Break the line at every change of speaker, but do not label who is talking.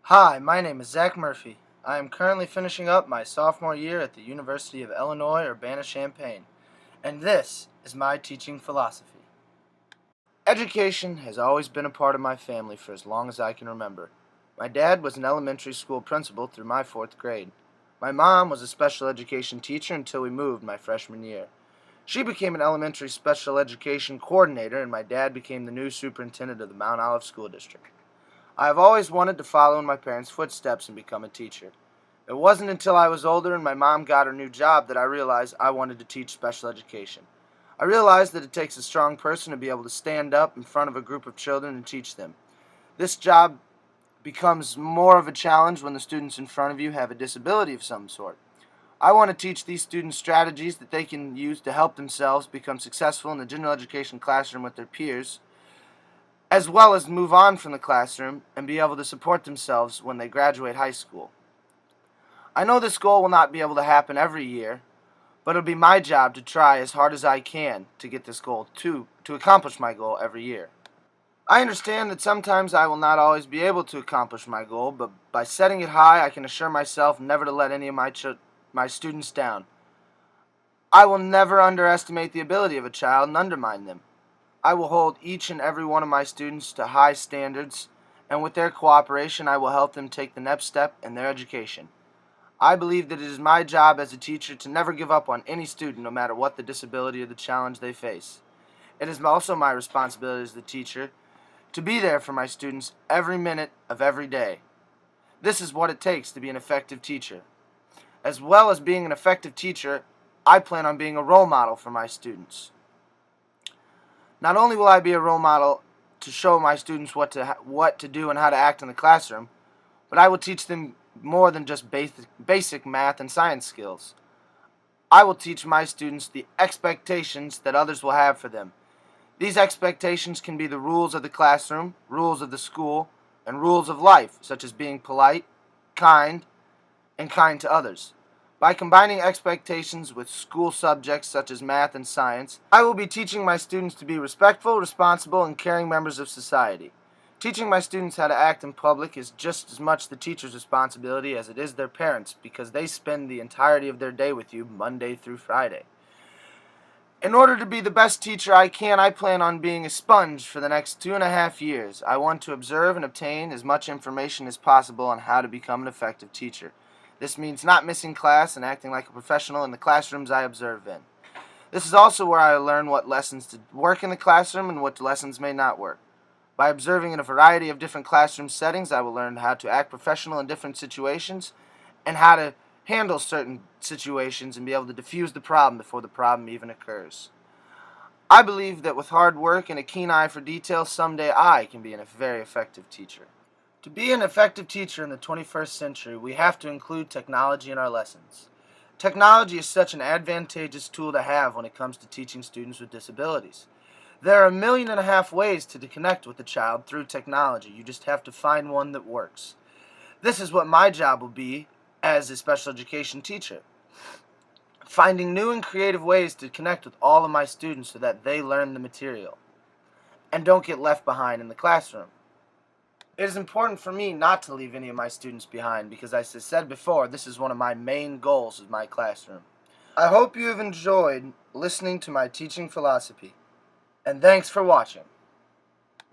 Hi, my name is Zach Murphy. I am currently finishing up my sophomore year at the University of Illinois Urbana-Champaign, and this is my teaching philosophy. Education has always been a part of my family for as long as I can remember. My dad was an elementary school principal through my fourth grade. My mom was a special education teacher until we moved my freshman year. She became an elementary special education coordinator, and my dad became the new superintendent of the Mount Olive School District. I have always wanted to follow in my parents' footsteps and become a teacher. It wasn't until I was older and my mom got her new job that I realized I wanted to teach special education. I realized that it takes a strong person to be able to stand up in front of a group of children and teach them. This job becomes more of a challenge when the students in front of you have a disability of some sort. I want to teach these students strategies that they can use to help themselves become successful in the general education classroom with their peers, as well as move on from the classroom and be able to support themselves when they graduate high school. I know this goal will not be able to happen every year, but it'll be my job to try as hard as I can to get this goal to accomplish my goal every year. I understand that sometimes I will not always be able to accomplish my goal, but by setting it high, I can assure myself never to let any of my students down. I will never underestimate the ability of a child and undermine them. I will hold each and every one of my students to high standards, and with their cooperation, I will help them take the next step in their education. I believe that it is my job as a teacher to never give up on any student, no matter what the disability or the challenge they face. It is also my responsibility as the teacher to be there for my students every minute of every day. This is what it takes to be an effective teacher. As well as being an effective teacher, I plan on being a role model for my students. Not only will I be a role model to show my students what to do and how to act in the classroom, but I will teach them more than just basic math and science skills. I will teach my students the expectations that others will have for them. These expectations can be the rules of the classroom, rules of the school, and rules of life, such as being polite, kind, and kind to others. By combining expectations with school subjects such as math and science, I will be teaching my students to be respectful, responsible, and caring members of society. Teaching my students how to act in public is just as much the teacher's responsibility as it is their parents', because they spend the entirety of their day with you Monday through Friday. In order to be the best teacher I can, I plan on being a sponge for the next 2.5 years. I want to observe and obtain as much information as possible on how to become an effective teacher. This means not missing class and acting like a professional in the classrooms I observe in. This is also where I learn what lessons to work in the classroom and what lessons may not work. By observing in a variety of different classroom settings, I will learn how to act professional in different situations and how to handle certain situations and be able to diffuse the problem before the problem even occurs. I believe that with hard work and a keen eye for detail, someday I can be a very effective teacher. To be an effective teacher in the 21st century, we have to include technology in our lessons. Technology is such an advantageous tool to have when it comes to teaching students with disabilities. There are 1.5 million ways to connect with a child through technology. You just have to find one that works. This is what my job will be as a special education teacher. Finding new and creative ways to connect with all of my students so that they learn the material and don't get left behind in the classroom. It is important for me not to leave any of my students behind because, as I said before, this is one of my main goals of my classroom. I hope you have enjoyed listening to my teaching philosophy, and thanks for watching.